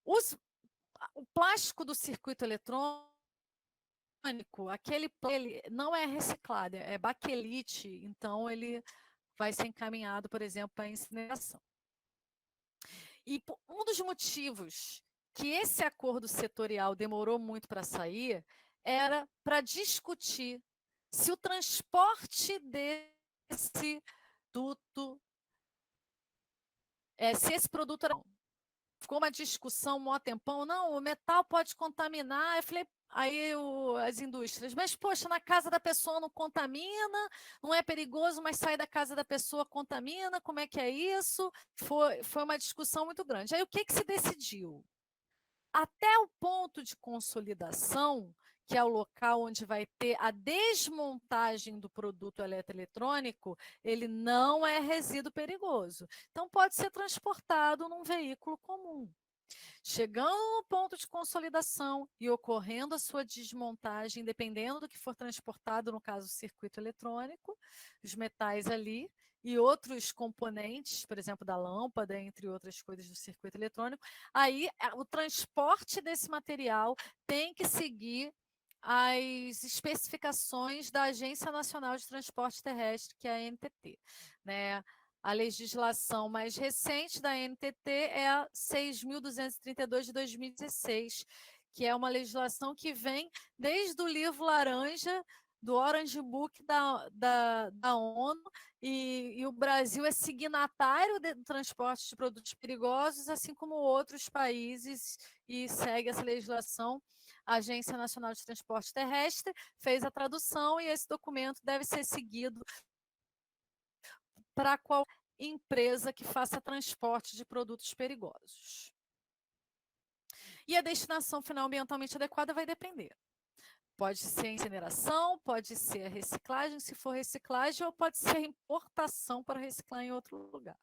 O plástico do circuito eletrônico, ele não é reciclado, é baquelite, então ele vai ser encaminhado, por exemplo, para incineração. E um dos motivos que esse acordo setorial demorou muito para sair era para discutir se o transporte desse produto, se esse produto era... Ficou uma discussão, um maior tempão, não, o metal pode contaminar. Eu falei, aí as indústrias, mas poxa, na casa da pessoa não contamina, não é perigoso, mas sai da casa da pessoa, contamina, como é que é isso? Foi uma discussão muito grande. Aí o que se decidiu? Até o ponto de consolidação, que é o local onde vai ter a desmontagem do produto eletroeletrônico, ele não é resíduo perigoso. Então, pode ser transportado num veículo comum. Chegando no ponto de consolidação e ocorrendo a sua desmontagem, dependendo do que for transportado, no caso, o circuito eletrônico, os metais ali, e outros componentes, por exemplo, da lâmpada, entre outras coisas do circuito eletrônico, aí o transporte desse material tem que seguir as especificações da Agência Nacional de Transporte Terrestre, que é a ANTT, né? A legislação mais recente da ANTT é a 6.232 de 2016, que é uma legislação que vem desde o livro laranja, do Orange Book da ONU, e o Brasil é signatário do transporte de produtos perigosos, assim como outros países, e segue essa legislação. A Agência Nacional de Transporte Terrestre fez a tradução e esse documento deve ser seguido para qualquer empresa que faça transporte de produtos perigosos. E a destinação final ambientalmente adequada vai depender. Pode ser incineração, pode ser reciclagem, se for reciclagem, ou pode ser importação para reciclar em outro lugar.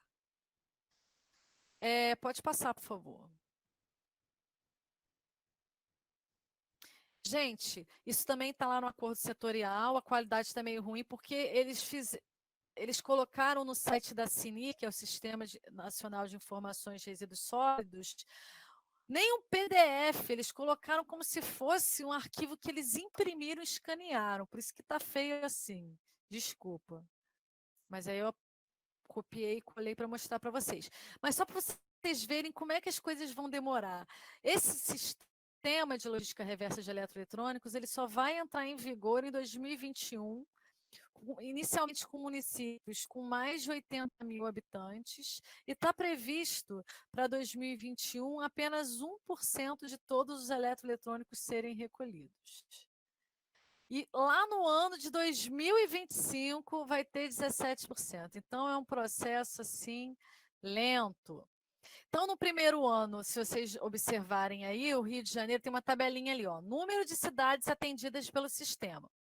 Pode passar, por favor. Gente, isso também está lá no acordo setorial, a qualidade está meio ruim, porque eles colocaram no site da CINI, que é o Sistema Nacional de Informações de Resíduos Sólidos, nem um PDF, eles colocaram como se fosse um arquivo que eles imprimiram e escanearam, por isso que está feio assim, desculpa. Mas aí eu copiei e colei para mostrar para vocês. Mas só para vocês verem como é que as coisas vão demorar. Esse sistema de logística reversa de eletroeletrônicos, ele só vai entrar em vigor em 2021, inicialmente com municípios com mais de 80 mil habitantes, e está previsto para 2021 apenas 1% de todos os eletroeletrônicos serem recolhidos. E lá no ano de 2025 vai ter 17%. Então é um processo assim lento. Então, no primeiro ano, se vocês observarem aí, o Rio de Janeiro tem uma tabelinha ali, ó, número de cidades atendidas pelo sistema.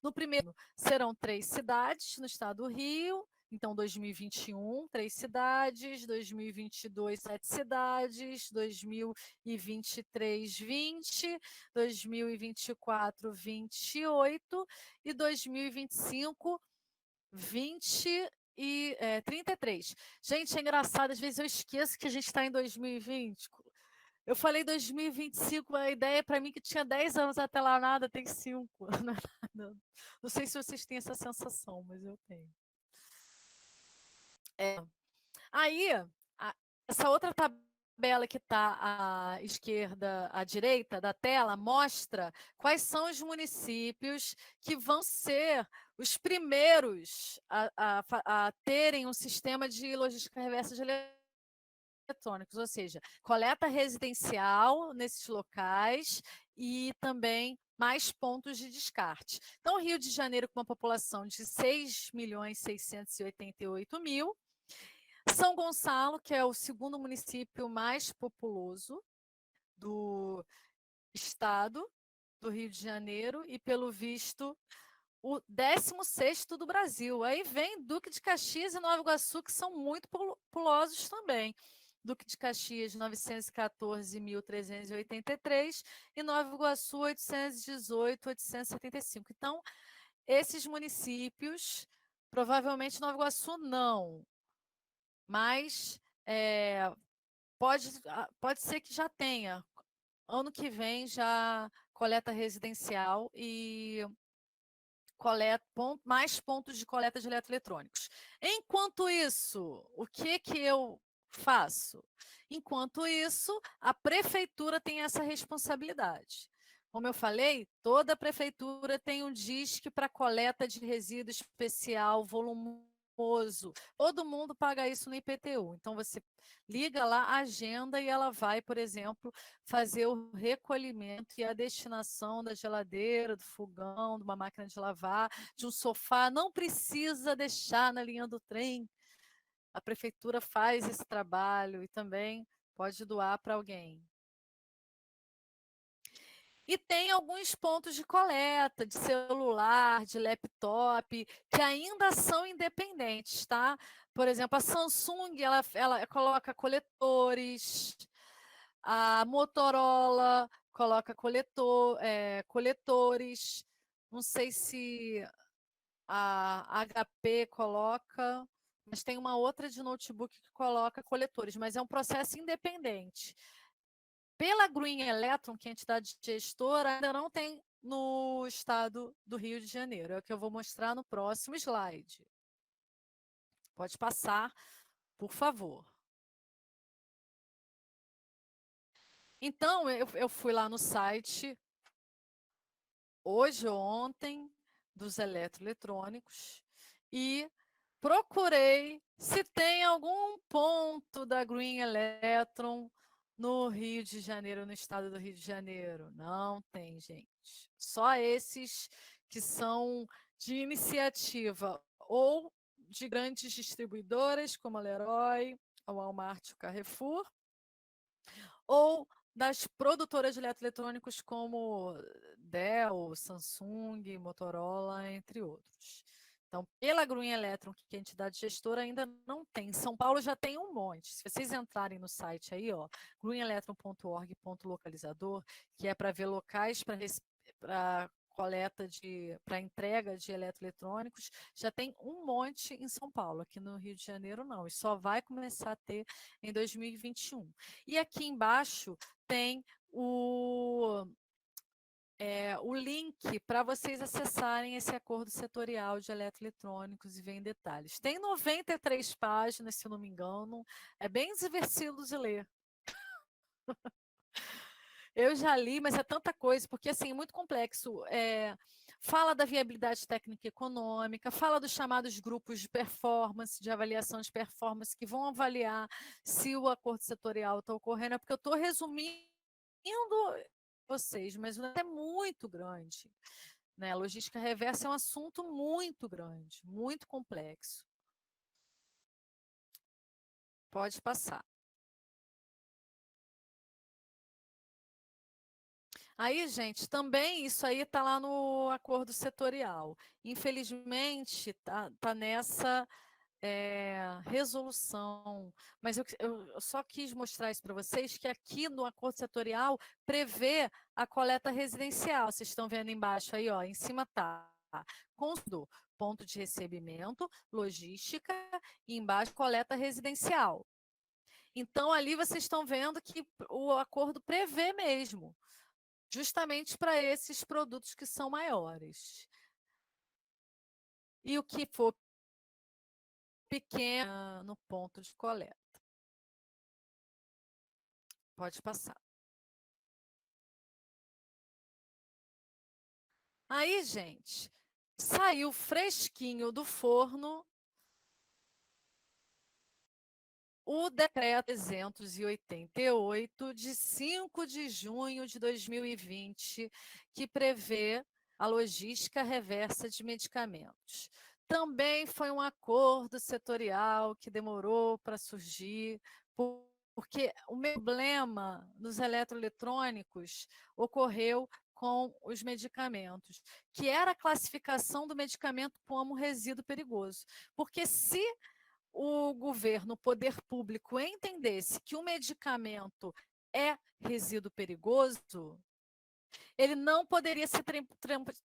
No primeiro, serão 3 cidades no estado do Rio, então 2021, 3 cidades, 2022, 7 cidades, 2023, 20, 2024, 28 e 2025, 20 e 33. Gente, é engraçado, às vezes eu esqueço que a gente está em 2020. Eu falei 2025, a ideia para mim que tinha 10 anos até lá, nada, tem 5. Não sei se vocês têm essa sensação, mas eu tenho. Aí, essa outra tabela que está à esquerda, à direita da tela, mostra quais são os municípios que vão ser os primeiros a terem um sistema de logística reversa de eletrônicos, ou seja, coleta residencial nesses locais e também mais pontos de descarte. Então, Rio de Janeiro, com uma população de 6.688.000, São Gonçalo, que é o segundo município mais populoso do estado do Rio de Janeiro e, pelo visto, o 16º do Brasil. Aí vem Duque de Caxias e Nova Iguaçu, que são muito populosos também. Duque de Caxias, 914.383 e Nova Iguaçu, 818.875. Então, esses municípios, provavelmente Nova Iguaçu não, mas pode ser que já tenha. Ano que vem já coleta residencial e mais pontos de coleta de eletroeletrônicos. Enquanto isso, o que eu faço? Enquanto isso, a prefeitura tem essa responsabilidade. Como eu falei, toda prefeitura tem um disque para coleta de resíduo especial, volumoso. Todo mundo paga isso no IPTU. Então, você liga lá a agenda e ela vai, por exemplo, fazer o recolhimento e a destinação da geladeira, do fogão, de uma máquina de lavar, de um sofá. Não precisa deixar na linha do trem. A prefeitura faz esse trabalho e também pode doar para alguém. E tem alguns pontos de coleta, de celular, de laptop, que ainda são independentes, tá? Por exemplo, a Samsung, ela coloca coletores, a Motorola coloca coletores, não sei se a HP coloca, mas tem uma outra de notebook que coloca coletores, mas é um processo independente. Pela Green Electron, que é a entidade gestora, ainda não tem no estado do Rio de Janeiro. É o que eu vou mostrar no próximo slide. Pode passar, por favor. Então, eu fui lá no site, hoje ou ontem, dos eletroeletrônicos, e procurei se tem algum ponto da Green Electron no Rio de Janeiro, no estado do Rio de Janeiro. Não tem, gente. Só esses que são de iniciativa ou de grandes distribuidoras, como a Leroy, a Walmart, o Carrefour, ou das produtoras de eletroeletrônicos como Dell, Samsung, Motorola, entre outros. Então, pela Green Electron, que é a entidade gestora, ainda não tem. São Paulo já tem um monte. Se vocês entrarem no site aí, ó, greenelectron.org.localizador, que é para ver locais para coleta para entrega de eletroeletrônicos, já tem um monte em São Paulo. Aqui no Rio de Janeiro, não. E só vai começar a ter em 2021. E aqui embaixo tem o link para vocês acessarem esse acordo setorial de eletroeletrônicos e ver em detalhes. Tem 93 páginas, se não me engano, é bem divertido de ler. Eu já li, mas é tanta coisa, porque assim, é muito complexo. Fala da viabilidade técnica e econômica, fala dos chamados grupos de performance, de avaliação de performance, que vão avaliar se o acordo setorial está ocorrendo, é porque eu estou resumindo vocês, mas é muito grande. Né? A logística reversa é um assunto muito grande, muito complexo. Pode passar. Aí, gente, também isso aí está lá no acordo setorial. Infelizmente, tá nessa resolução. Mas eu só quis mostrar isso para vocês, que aqui no acordo setorial prevê a coleta residencial. Vocês estão vendo embaixo aí, ó, em cima está consumidor, ponto de recebimento, logística, e embaixo coleta residencial. Então, ali vocês estão vendo que o acordo prevê mesmo, justamente para esses produtos que são maiores. E o que for pequeno no ponto de coleta. Pode passar. Aí, gente, saiu fresquinho do forno o decreto 388 de 5 de junho de 2020, que prevê a logística reversa de medicamentos. Também foi um acordo setorial que demorou para surgir, porque o problema nos eletroeletrônicos ocorreu com os medicamentos, que era a classificação do medicamento como resíduo perigoso. Porque se o governo, o poder público, entendesse que o medicamento é resíduo perigoso, ele não poderia ser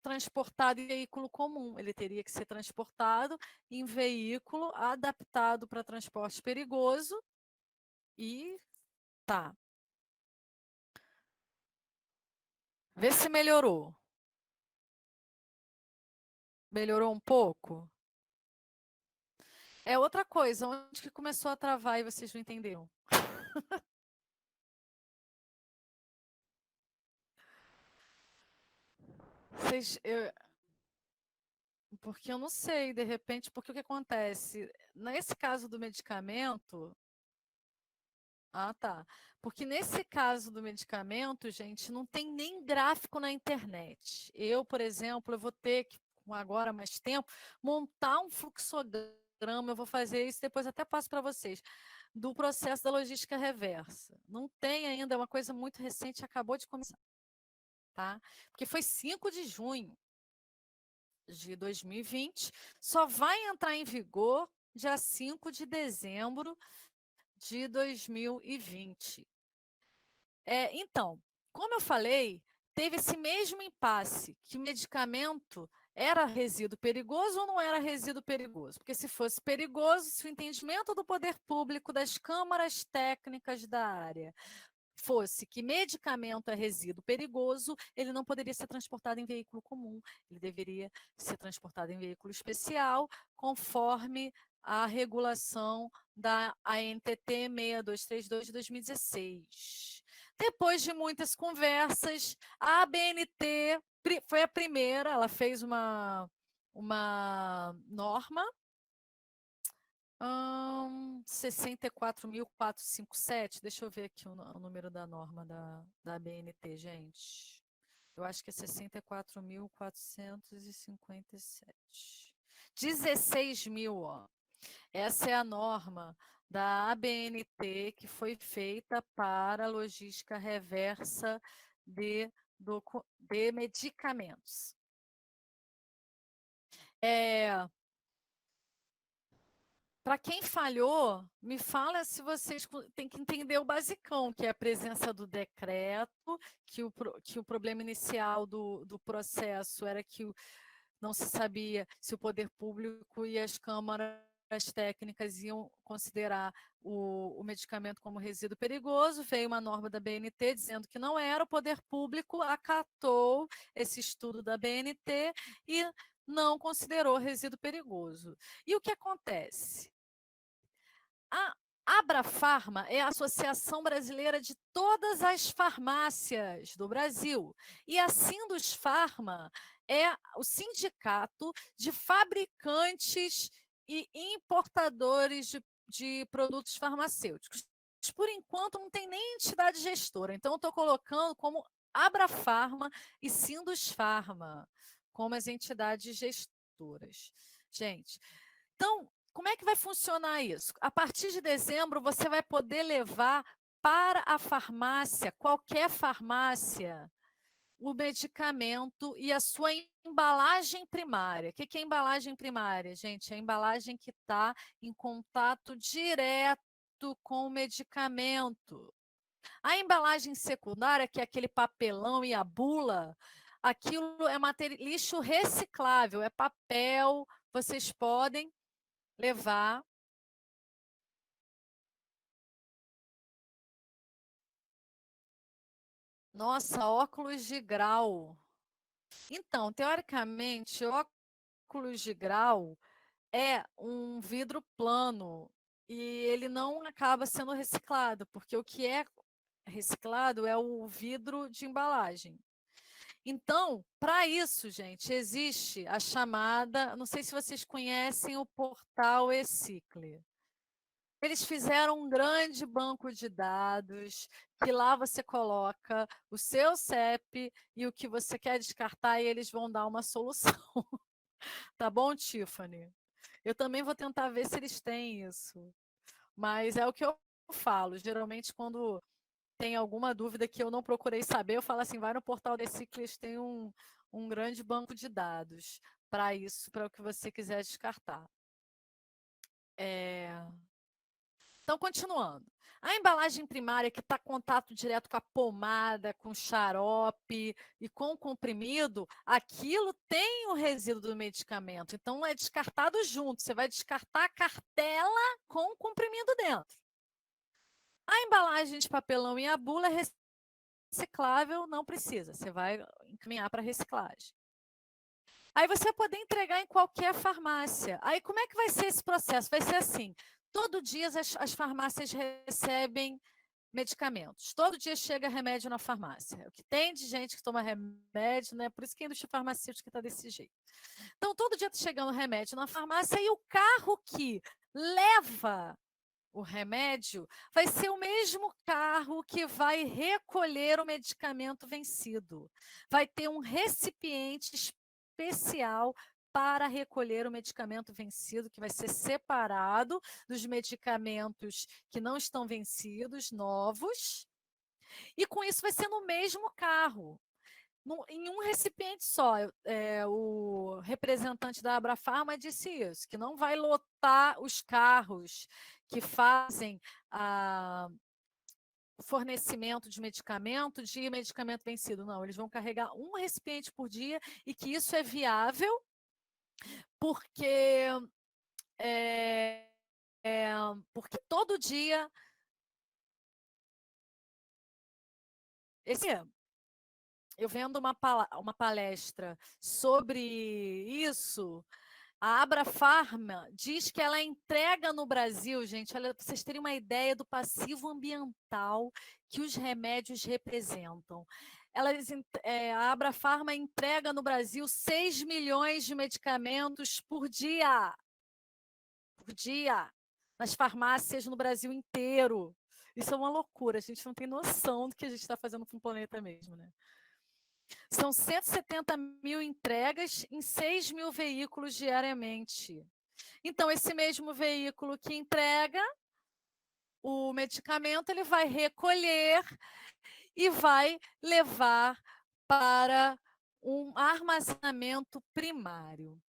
transportado em veículo comum, ele teria que ser transportado em veículo adaptado para transporte perigoso e Tá. Vê se melhorou. Melhorou um pouco? É outra coisa, onde que começou a travar e vocês não entenderam? Vocês, porque eu não sei, de repente, porque o que acontece? Nesse caso do medicamento, ah, tá. Porque nesse caso do medicamento, gente, não tem nem gráfico na internet. Eu, por exemplo, eu vou ter que, com agora mais tempo, montar um fluxograma, eu vou fazer isso, depois até passo para vocês, do processo da logística reversa. Não tem ainda, é uma coisa muito recente, acabou de começar, tá? Porque foi 5 de junho de 2020, só vai entrar em vigor dia 5 de dezembro de 2020. Então, como eu falei, teve esse mesmo impasse, que o medicamento era resíduo perigoso ou não era resíduo perigoso? Porque se fosse perigoso, se o entendimento do poder público, das câmaras técnicas da área, fosse que medicamento é resíduo perigoso, ele não poderia ser transportado em veículo comum, ele deveria ser transportado em veículo especial, conforme a regulação da ANTT 6232 de 2016. Depois de muitas conversas, a ABNT foi a primeira, ela fez uma norma 64.457. Deixa eu ver aqui o número da norma da BNT, gente. Eu acho que é 64.457. 16 mil, ó. Essa é a norma da ABNT que foi feita para a logística reversa de medicamentos. Para quem falhou, me fala se vocês têm que entender o basicão, que é a presença do decreto, que o problema inicial do processo era que não se sabia se o poder público e as câmaras técnicas iam considerar o medicamento como resíduo perigoso. Veio uma norma da BNT dizendo que não era, o poder público acatou esse estudo da BNT e não considerou resíduo perigoso. E o que acontece? A Abrafarma é a Associação Brasileira de todas as farmácias do Brasil. E a Sindusfarma é o sindicato de fabricantes e importadores de produtos farmacêuticos. Por enquanto, não tem nem entidade gestora. Então, estou colocando como Abrafarma e Sindusfarma como as entidades gestoras. Gente, então, como é que vai funcionar isso? A partir de dezembro, você vai poder levar para a farmácia, qualquer farmácia, o medicamento e a sua embalagem primária. O que é embalagem primária, gente? É a embalagem que está em contato direto com o medicamento. A embalagem secundária, que é aquele papelão e a bula, aquilo é lixo reciclável, é papel, vocês podem levar. Nossa, óculos de grau. Então, teoricamente, óculos de grau é um vidro plano e ele não acaba sendo reciclado, porque o que é reciclado é o vidro de embalagem. Então, para isso, gente, existe a chamada, não sei se vocês conhecem o portal eCicle. Eles fizeram um grande banco de dados, que lá você coloca o seu CEP e o que você quer descartar, e eles vão dar uma solução. Tá bom, Tiffany? Eu também vou tentar ver se eles têm isso. Mas é o que eu falo. Geralmente, quando tem alguma dúvida que eu não procurei saber, eu falo assim: vai no portal da Ciclis, tem um grande banco de dados para isso, para o que você quiser descartar. Então, continuando. A embalagem primária que está em contato direto com a pomada, com o xarope e com o comprimido, aquilo tem o resíduo do medicamento. Então, é descartado junto. Você vai descartar a cartela com o comprimido dentro. A embalagem de papelão e a bula é reciclável, não precisa, você vai encaminhar para reciclagem. Aí você vai poder entregar em qualquer farmácia. Aí como é que vai ser esse processo? Vai ser assim, todo dia as farmácias recebem medicamentos. Todo dia chega remédio na farmácia. O que tem de gente que toma remédio, né? Por isso que a indústria farmacêutica está desse jeito. Então, todo dia está chegando remédio na farmácia e o carro que leva o remédio vai ser o mesmo carro que vai recolher o medicamento vencido. Vai ter um recipiente especial para recolher o medicamento vencido, que vai ser separado dos medicamentos que não estão vencidos, novos, e com isso vai ser no mesmo carro. Em um recipiente só. O representante da Abrafarma disse isso, que não vai lotar os carros que fazem o fornecimento de medicamento vencido. Não, eles vão carregar um recipiente por dia e que isso é viável porque, é, porque todo dia eu vendo uma palestra sobre isso. A Abrafarma diz que ela entrega no Brasil, gente, olha, para vocês terem uma ideia do passivo ambiental que os remédios representam. A Abrafarma entrega no Brasil 6 milhões de medicamentos por dia, nas farmácias no Brasil inteiro. Isso é uma loucura, a gente não tem noção do que a gente está fazendo com o planeta mesmo, né? São 170 mil entregas em 6 mil veículos diariamente. Então, esse mesmo veículo que entrega o medicamento, ele vai recolher e vai levar para um armazenamento primário.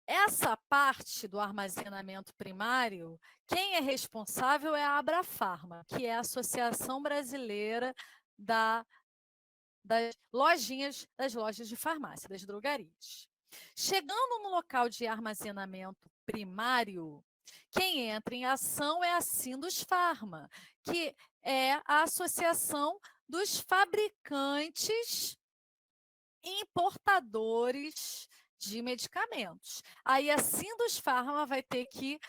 Essa parte do armazenamento primário, quem é responsável é a Abrafarma, que é a Associação Brasileira das lojas de farmácia, das drogarias. Chegando no local de armazenamento primário, quem entra em ação é a Sindusfarma, que é a Associação dos Fabricantes e Importadores de Medicamentos. Aí a Sindusfarma vai ter que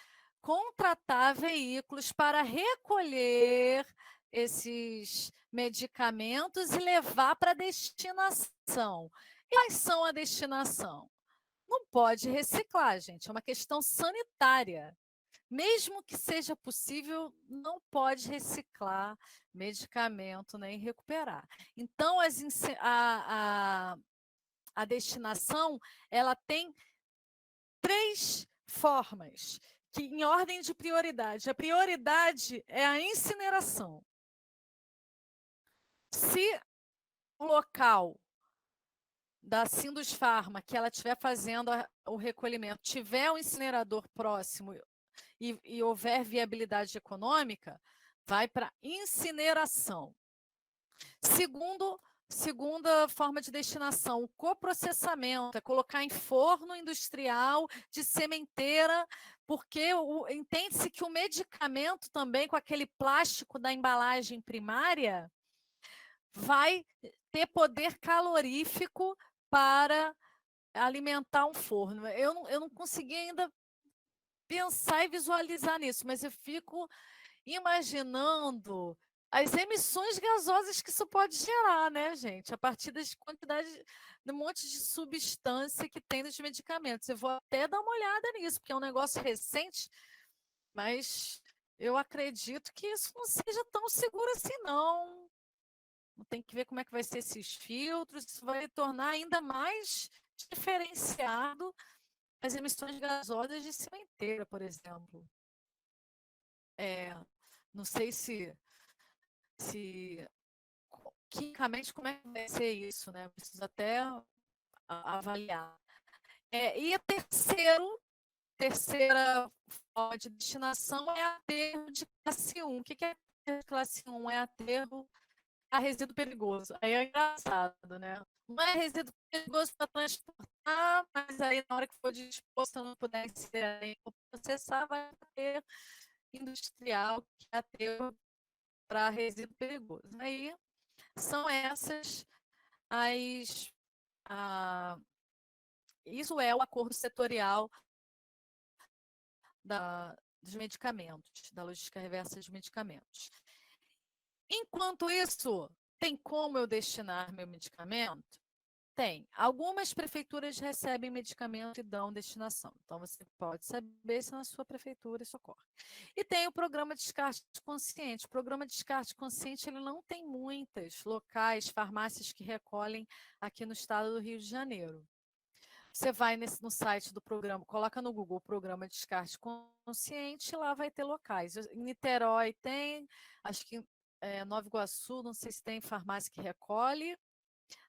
contratar veículos para recolher esses medicamentos e levar para a destinação. E quais são a destinação? Não pode reciclar, gente, é uma questão sanitária. Mesmo que seja possível, não pode reciclar medicamento nem recuperar. Então, a destinação ela tem 3 formas, que em ordem de prioridade. A prioridade é a incineração. Se o local da Sindusfarma, que ela estiver fazendo o recolhimento, tiver um incinerador próximo e houver viabilidade econômica, vai para incineração. Segunda forma de destinação, o coprocessamento, é colocar em forno industrial de sementeira, porque entende-se que o medicamento também, com aquele plástico da embalagem primária, vai ter poder calorífico para alimentar um forno. Eu não consegui ainda pensar e visualizar nisso, mas eu fico imaginando as emissões gasosas que isso pode gerar, né, gente? A partir das quantidades, de um monte de substância que tem nos medicamentos. Eu vou até dar uma olhada nisso, porque é um negócio recente, mas eu acredito que isso não seja tão seguro assim, não. Tem que ver como é que vai ser esses filtros, isso vai tornar ainda mais diferenciado as emissões gasosas de cimenteira, por exemplo. Não sei se quimicamente como é que vai ser isso, né? Preciso até avaliar. E a terceira forma de destinação é aterro de classe 1. O que é aterro de classe 1? É aterro a resíduo perigoso. Aí é engraçado, né? Não é resíduo perigoso para transportar, mas aí na hora que for disposto, não puder ser processar, vai ter industrial, que é aterro para resíduo perigoso. Aí são essas as. Isso é o acordo setorial dos medicamentos, da logística reversa de medicamentos. Enquanto isso, tem como eu destinar meu medicamento? Tem. Algumas prefeituras recebem medicamento e dão destinação. Então, você pode saber se na sua prefeitura isso ocorre. E tem o programa de descarte consciente. O programa de descarte consciente ele não tem muitos locais, farmácias que recolhem aqui no estado do Rio de Janeiro. Você vai no site do programa, coloca no Google Programa de Descarte Consciente, lá vai ter locais. Em Niterói tem, acho que Nova Iguaçu, não sei se tem farmácia que recolhe.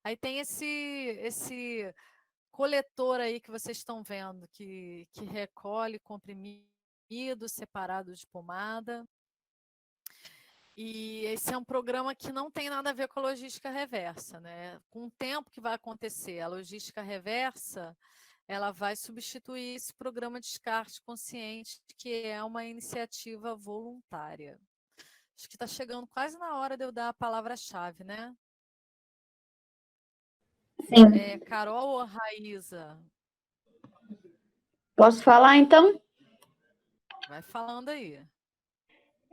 Aí tem esse coletor aí que vocês estão vendo, que recolhe comprimidos separados de pomada. E esse é um programa que não tem nada a ver com a logística reversa, né? Com o tempo que vai acontecer, a logística reversa, ela vai substituir esse programa de descarte consciente, que é uma iniciativa voluntária. Acho que está chegando quase na hora de eu dar a palavra-chave, né? Sim. Carol ou Raíza? Posso falar, então? Vai falando aí.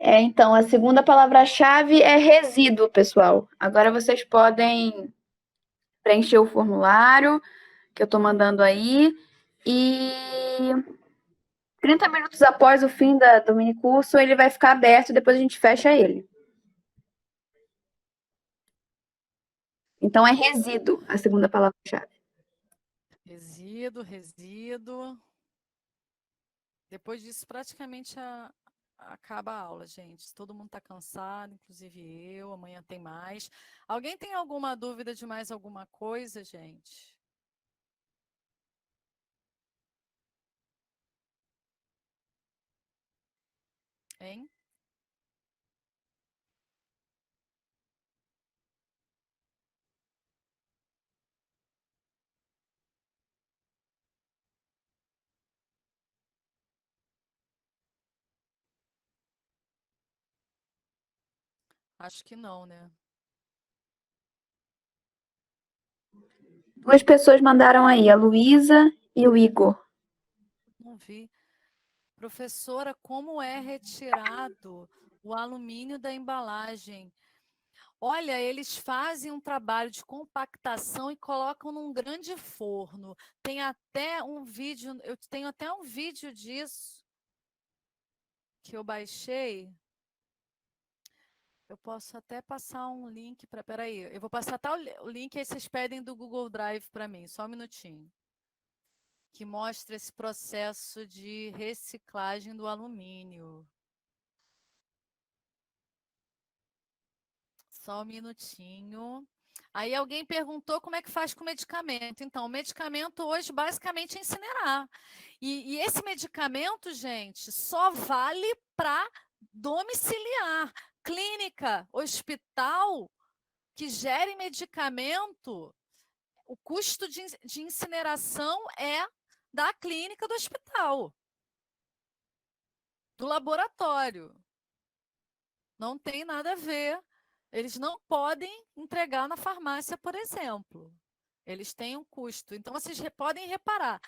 Então, a segunda palavra-chave é resíduo, pessoal. Agora vocês podem preencher o formulário que eu estou mandando aí e 30 minutos após o fim do minicurso, ele vai ficar aberto, depois a gente fecha ele. Então, é resíduo, a segunda palavra-chave. Resíduo. Depois disso, praticamente acaba a aula, gente. Todo mundo está cansado, inclusive eu. Amanhã tem mais. Alguém tem alguma dúvida de mais alguma coisa, gente? Hein? Acho que não, né? Duas pessoas mandaram aí, a Luísa e o Igor. Não vi. Professora, como é retirado o alumínio da embalagem? Olha, eles fazem um trabalho de compactação e colocam num grande forno. Tem até um vídeo, eu tenho até um vídeo disso que eu baixei. Eu posso até passar um link para. Peraí, eu vou passar até o link aí vocês pedem do Google Drive para mim, só um minutinho. Que mostra esse processo de reciclagem do alumínio. Só um minutinho. Aí alguém perguntou como é que faz com o medicamento. Então, o medicamento hoje basicamente é incinerar. E esse medicamento, gente, só vale para domiciliar. Clínica, hospital que gere medicamento, o custo de incineração é da clínica do hospital, do laboratório. Não tem nada a ver. Eles não podem entregar na farmácia, por exemplo. Eles têm um custo. Então, vocês podem reparar.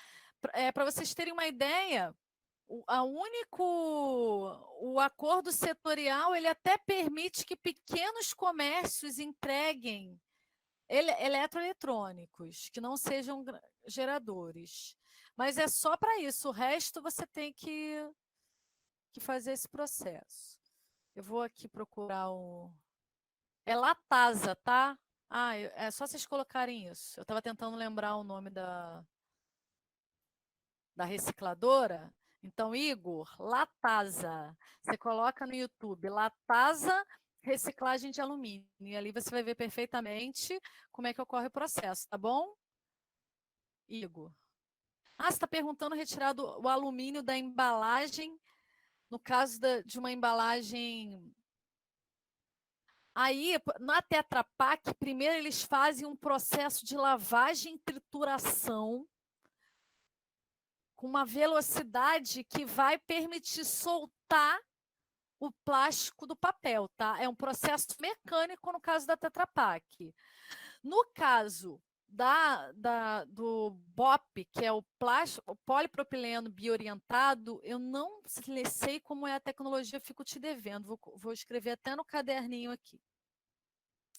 Para vocês terem uma ideia, o acordo setorial ele até permite que pequenos comércios entreguem eletroeletrônicos, que não sejam geradores. Mas é só para isso. O resto você tem que fazer esse processo. Eu vou aqui procurar o. É Latasa, tá? É só vocês colocarem isso. Eu estava tentando lembrar o nome da recicladora. Então, Igor, Latasa. Você coloca no YouTube, Latasa reciclagem de alumínio. E ali você vai ver perfeitamente como é que ocorre o processo, tá bom? Igor. Você está perguntando retirar o alumínio da embalagem, no caso de uma embalagem. Aí, na Tetra Pak, primeiro eles fazem um processo de lavagem e trituração com uma velocidade que vai permitir soltar o plástico do papel, tá? É um processo mecânico no caso da Tetra Pak. No caso do BOP, que é o plástico, o polipropileno biorientado, eu não sei como é a tecnologia, fico te devendo. Vou escrever até no caderninho aqui.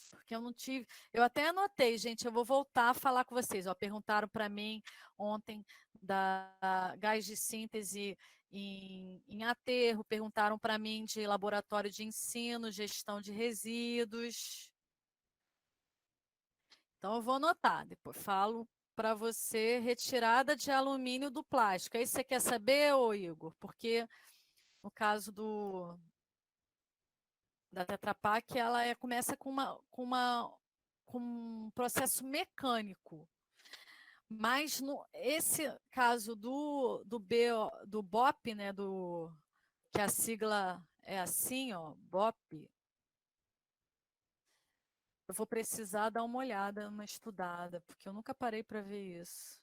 Porque eu não tive. Eu até anotei, gente. Eu vou voltar a falar com vocês. Ó, perguntaram para mim ontem da gás de síntese em aterro, perguntaram para mim de laboratório de ensino, gestão de resíduos. Então, eu vou anotar, depois falo para você retirada de alumínio do plástico. Aí você quer saber, ô Igor? Porque no caso da Tetra Pak, ela começa com um processo mecânico. Mas esse caso do BOP, né, que a sigla é assim, ó, BOP, eu vou precisar dar uma olhada, uma estudada, porque eu nunca parei para ver isso.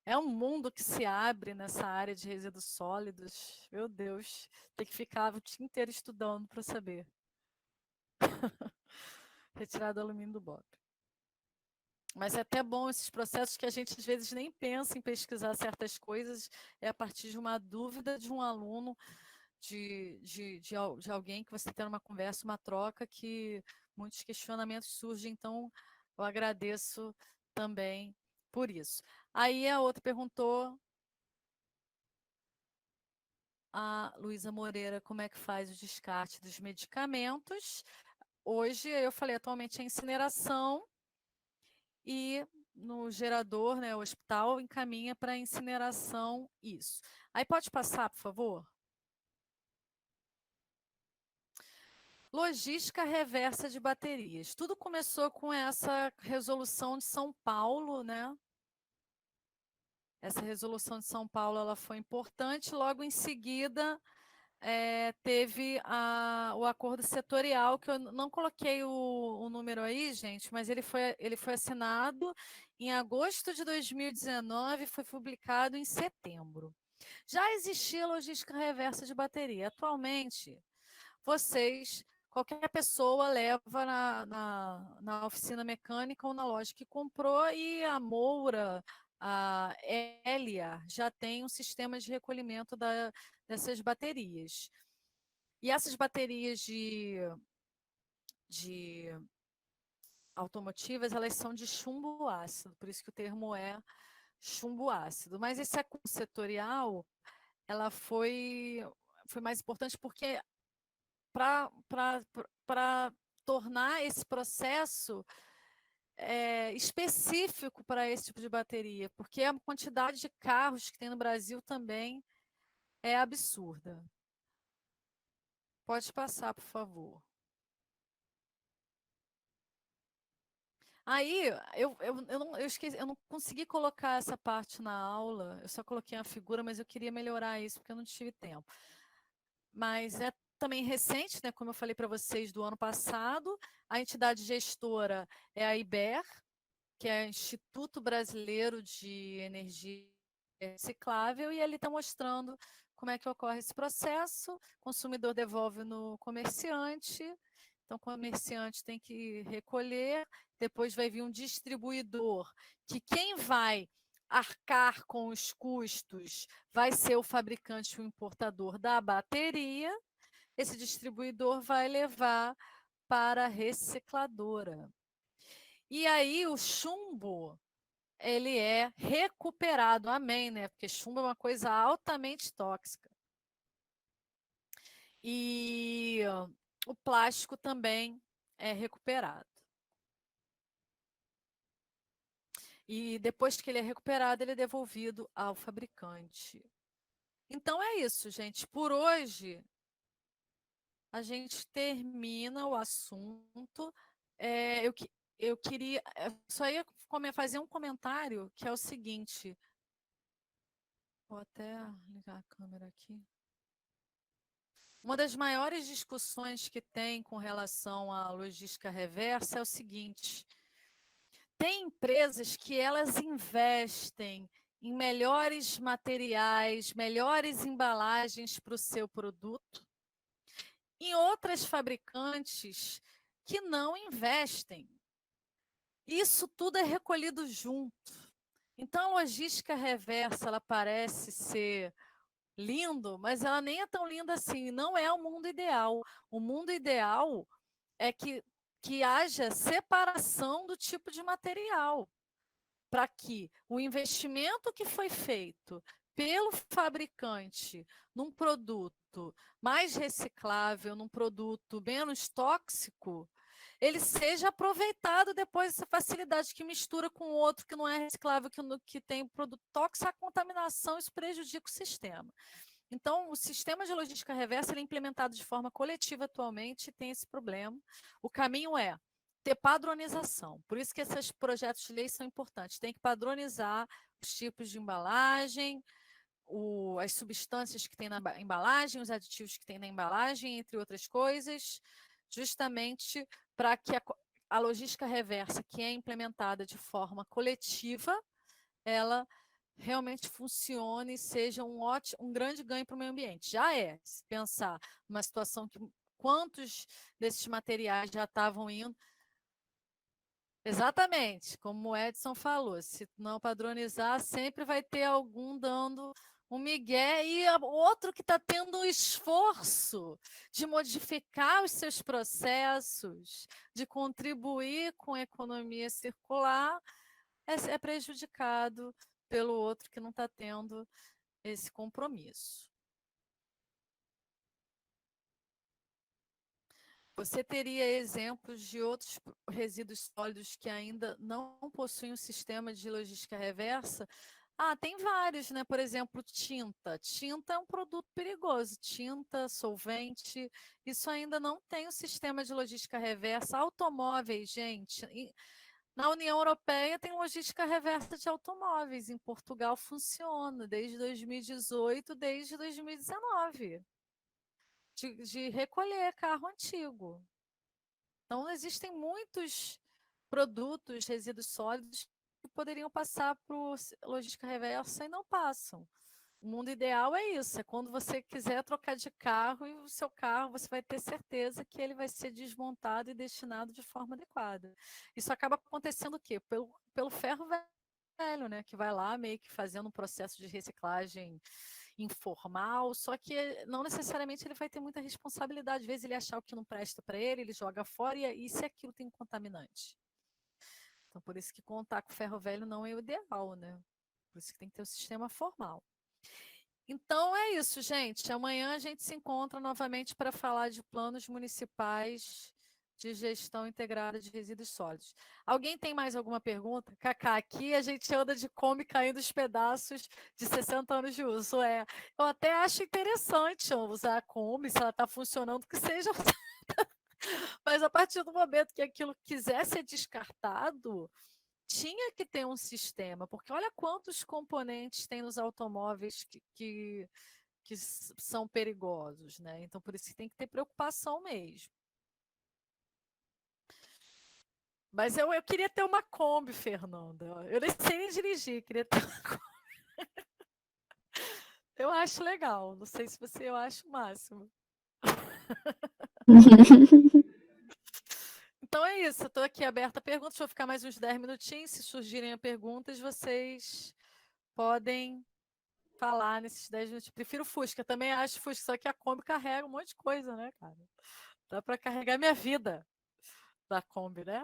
É um mundo que se abre nessa área de resíduos sólidos. Meu Deus, tem que ficar o dia inteiro estudando para saber. Retirar do alumínio do BOP. Mas é até bom esses processos que a gente às vezes nem pensa em pesquisar certas coisas, é a partir de uma dúvida de um aluno, de alguém que você tem uma conversa, uma troca, que muitos questionamentos surgem, então eu agradeço também por isso. Aí a outra perguntou, a Luísa Moreira, como é que faz o descarte dos medicamentos. Hoje, eu falei, atualmente é incineração, e no gerador, né, o hospital encaminha para incineração isso. Aí pode passar, por favor? Logística reversa de baterias. Tudo começou com essa resolução de São Paulo, né? Essa resolução de São Paulo, ela foi importante. Logo em seguida, teve o acordo setorial, que eu não coloquei o número aí, gente, mas ele foi assinado em agosto de 2019 e foi publicado em setembro. Já existia logística reversa de bateria. Atualmente, qualquer pessoa leva na oficina mecânica ou na loja que comprou, e a Moura, a Elia, já tem um sistema de recolhimento dessas baterias. E essas baterias de automotivas, elas são de chumbo ácido, por isso que o termo é chumbo ácido. Mas esse acordo setorial, ela foi mais importante porque para tornar esse processo específico para esse tipo de bateria, porque a quantidade de carros que tem no Brasil também é absurda. Pode passar, por favor. Aí, eu não consegui colocar essa parte na aula, eu só coloquei a figura, mas eu queria melhorar isso, porque eu não tive tempo. Mas é também recente, né, como eu falei para vocês, do ano passado. A entidade gestora é a IBER, que é o Instituto Brasileiro de Energia Reciclável, e ele está mostrando como é que ocorre esse processo. O consumidor devolve no comerciante, então o comerciante tem que recolher, depois vai vir um distribuidor, que quem vai arcar com os custos vai ser o fabricante, o importador da bateria. Esse distribuidor vai levar para a recicladora. E aí o chumbo, ele é recuperado, amém, né? Porque chumbo é uma coisa altamente tóxica. E o plástico também é recuperado. E depois que ele é recuperado, ele é devolvido ao fabricante. Então é isso, gente. Por hoje, a gente termina o assunto. Eu queria. Só ia fazer um comentário que é o seguinte. Vou até ligar a câmera aqui. Uma das maiores discussões que tem com relação à logística reversa é o seguinte: tem empresas que elas investem em melhores materiais, melhores embalagens para o seu produto, em outras fabricantes que não investem. Isso tudo é recolhido junto. Então, a logística reversa, ela parece ser lindo, mas ela nem é tão linda assim. Não é o mundo ideal. O mundo ideal é que haja separação do tipo de material, para que o investimento que foi feito pelo fabricante num produto mais reciclável, num produto menos tóxico, ele seja aproveitado depois dessa facilidade que mistura com outro que não é reciclável, que tem produto tóxico, a contaminação, isso prejudica o sistema. Então, o sistema de logística reversa ele é implementado de forma coletiva atualmente e tem esse problema. O caminho é ter padronização. Por isso que esses projetos de lei são importantes. Tem que padronizar os tipos de embalagem, as substâncias que tem na embalagem, os aditivos que tem na embalagem, entre outras coisas, justamente para que a logística reversa, que é implementada de forma coletiva, ela realmente funcione e seja um grande ganho para o meio ambiente. Já é, se pensar numa situação que quantos desses materiais já estavam indo. Exatamente, como o Edson falou, se não padronizar, sempre vai ter algum dando um migué e outro que está tendo o esforço de modificar os seus processos, de contribuir com a economia circular, é prejudicado pelo outro que não está tendo esse compromisso. Você teria exemplos de outros resíduos sólidos que ainda não possuem um sistema de logística reversa? Tem vários, né? Por exemplo, tinta. Tinta é um produto perigoso. Tinta, solvente, isso ainda não tem um sistema de logística reversa. Automóveis, gente. Na União Europeia tem logística reversa de automóveis. Em Portugal funciona desde 2018, desde 2019. De recolher carro antigo. Então, existem muitos produtos, resíduos sólidos, que poderiam passar por logística reversa e não passam. O mundo ideal é isso, é quando você quiser trocar de carro e o seu carro, você vai ter certeza que ele vai ser desmontado e destinado de forma adequada. Isso acaba acontecendo o quê? Pelo ferro velho, né? Que vai lá meio que fazendo um processo de reciclagem informal, só que não necessariamente ele vai ter muita responsabilidade. Às vezes ele achar o que não presta para ele, ele joga fora e se aquilo tem contaminante. Então, por isso que contar com ferro velho não é o ideal, né? Por isso que tem que ter um sistema formal. Então é isso, gente. Amanhã a gente se encontra novamente para falar de planos municipais de gestão integrada de resíduos sólidos. Alguém tem mais alguma pergunta? Cacá, aqui a gente anda de Kombi caindo os pedaços de 60 anos de uso. Eu até acho interessante usar a Kombi, se ela está funcionando, que seja. Mas a partir do momento que aquilo quiser ser descartado, tinha que ter um sistema, porque olha quantos componentes tem nos automóveis que são perigosos, né? Então, por isso que tem que ter preocupação mesmo. Mas eu queria ter uma Kombi, Fernanda. Eu nem sei nem dirigir, queria ter uma Kombi. Eu acho legal, não sei se você eu acho o máximo. Então é isso, eu estou aqui aberta a perguntas, vou ficar mais uns 10 minutinhos, se surgirem perguntas, vocês podem falar nesses 10 minutos. Prefiro Fusca, também acho Fusca, só que a Kombi carrega um monte de coisa, né, cara? Dá para carregar minha vida da Kombi, né?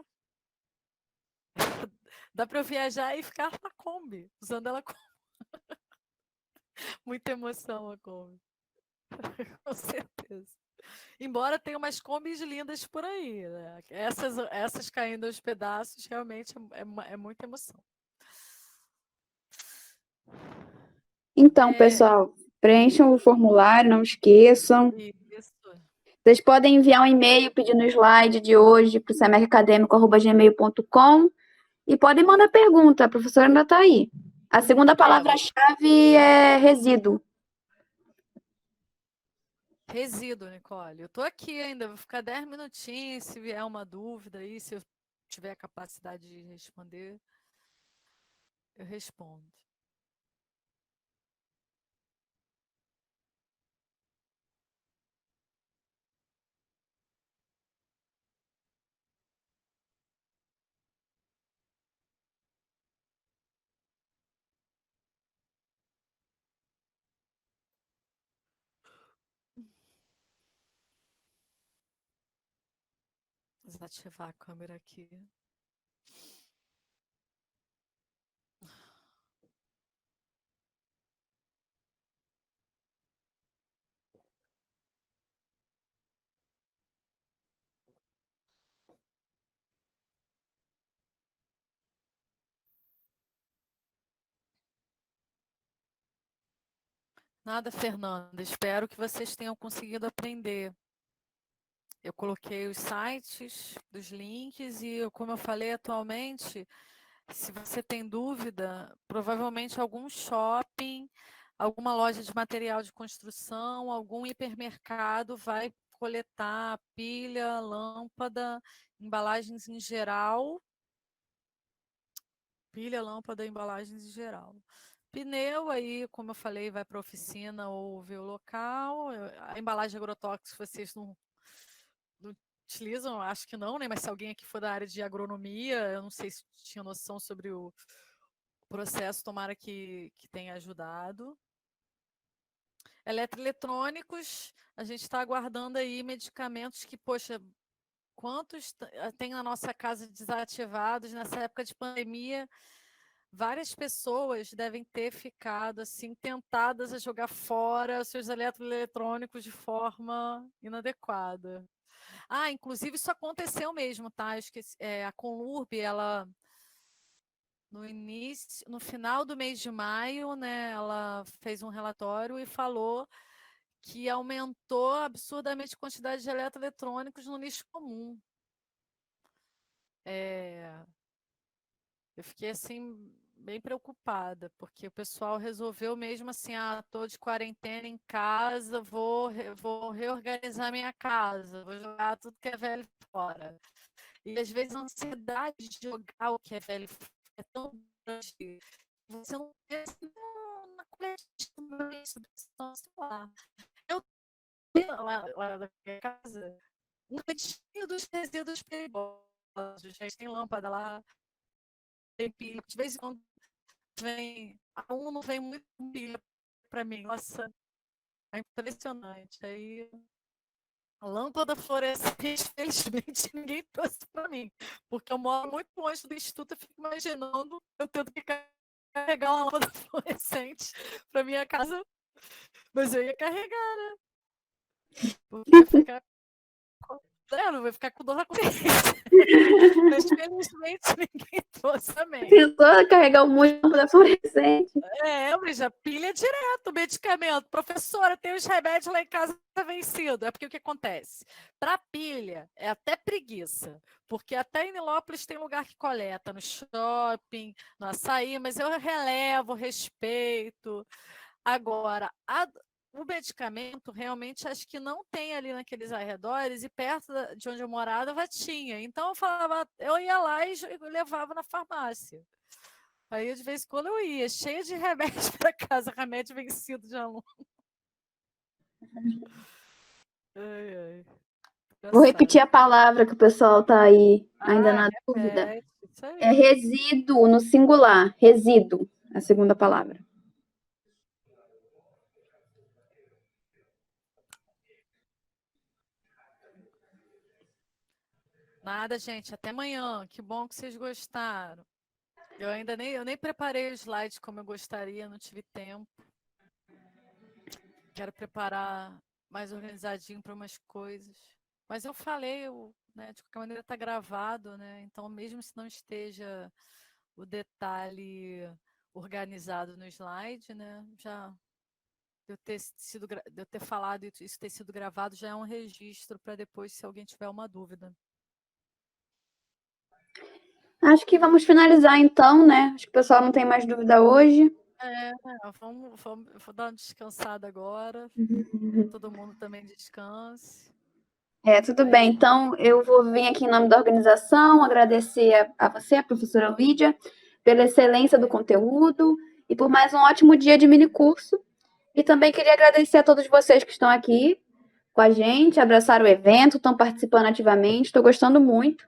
Dá para eu viajar e ficar na Kombi, usando ela com muita emoção a Kombi. Com certeza. Embora tenha umas Kombis lindas por aí, né? Essas caindo aos pedaços realmente é muita emoção. Então, pessoal, preencham o formulário, não esqueçam. Isso. Vocês podem enviar um e-mail pedindo o slide de hoje para o semecacadêmico@gmail.com e podem mandar pergunta, a professora ainda está aí. A segunda palavra-chave é resíduo. Resíduo, Nicole. Eu estou aqui ainda, vou ficar 10 minutinhos, se vier uma dúvida aí, se eu tiver capacidade de responder, eu respondo. desativar a câmera aqui. Nada, Fernanda. Espero que vocês tenham conseguido aprender. Eu coloquei os sites dos links e, como eu falei atualmente, se você tem dúvida, provavelmente algum shopping, alguma loja de material de construção, algum hipermercado vai coletar pilha, lâmpada, embalagens em geral. Pilha, lâmpada, embalagens em geral. Pneu, aí, como eu falei, vai para a oficina ou ver o local. A embalagem agrotóxica vocês não utilizam, acho que não, né? Mas se alguém aqui for da área de agronomia, eu não sei se tinha noção sobre o processo, tomara que tenha ajudado. Eletroeletrônicos, a gente está aguardando aí medicamentos que, poxa, quantos tem na nossa casa desativados nessa época de pandemia? Várias pessoas devem ter ficado assim tentadas a jogar fora seus eletroeletrônicos de forma inadequada. Ah, inclusive isso aconteceu mesmo, tá? Eu esqueci, a Conurb, ela no final do mês de maio, né, ela fez um relatório e falou que aumentou absurdamente a quantidade de eletroeletrônicos no lixo comum. Eu fiquei assim bem preocupada, porque o pessoal resolveu mesmo assim, tô de quarentena em casa, vou reorganizar minha casa, vou jogar tudo que é velho fora. E às vezes a ansiedade de jogar o que é velho fora é tão grande que você não pensa na coletiva, sei lá. Eu tenho lá na minha casa um cantinho dos resíduos perigosos. A gente tem lâmpada lá, tem pilha. De vez em quando vem, não vem muito pilha para mim. Nossa, é impressionante. Aí, a lâmpada fluorescente, felizmente, ninguém trouxe para mim, porque eu moro muito longe do instituto, eu fico imaginando eu tendo que carregar uma lâmpada fluorescente para minha casa, mas eu ia carregar, porque ia ficar não vai ficar com dor na consciência. Mas felizmente ninguém trouxe também. Tentou carregar um monte de lâmpada fluorescente. Mas já pilha direto, medicamento. Professora, tem os remédios lá em casa vencido. É porque o que acontece? Para pilha, é até preguiça. Porque até em Nilópolis tem lugar que coleta, no shopping, no açaí, mas eu relevo, respeito. Agora, o medicamento realmente acho que não tem ali naqueles arredores e perto de onde eu morava tinha. Então eu falava, eu ia lá e levava na farmácia. Aí de vez em quando eu ia, cheia de remédio para casa, remédio vencido de aluno. Ai, ai. Vou repetir a palavra que o pessoal está aí ainda na dúvida. Isso aí. É resíduo no singular. Resíduo, a segunda palavra. Nada, gente. Até amanhã. Que bom que vocês gostaram. Eu nem preparei o slide como eu gostaria, não tive tempo. Quero preparar mais organizadinho para umas coisas. Mas eu falei, né, de qualquer maneira está gravado, né? Então, mesmo se não esteja o detalhe organizado no slide, né? Já de eu ter falado e isso ter sido gravado já é um registro para depois, se alguém tiver uma dúvida. Acho que vamos finalizar então, né? Acho que o pessoal não tem mais dúvida hoje. Vou dar uma descansada agora. Todo mundo também descanse. Tudo bem. Então, eu vou vir aqui em nome da organização, agradecer a você, a professora Lídia, pela excelência do conteúdo e por mais um ótimo dia de minicurso. E também queria agradecer a todos vocês que estão aqui com a gente, abraçaram o evento, estão participando ativamente, estou gostando muito.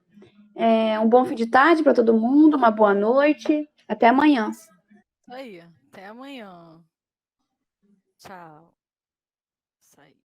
Um bom fim de tarde para todo mundo, uma boa noite. Até amanhã. Isso aí. Até amanhã. Tchau. Isso aí.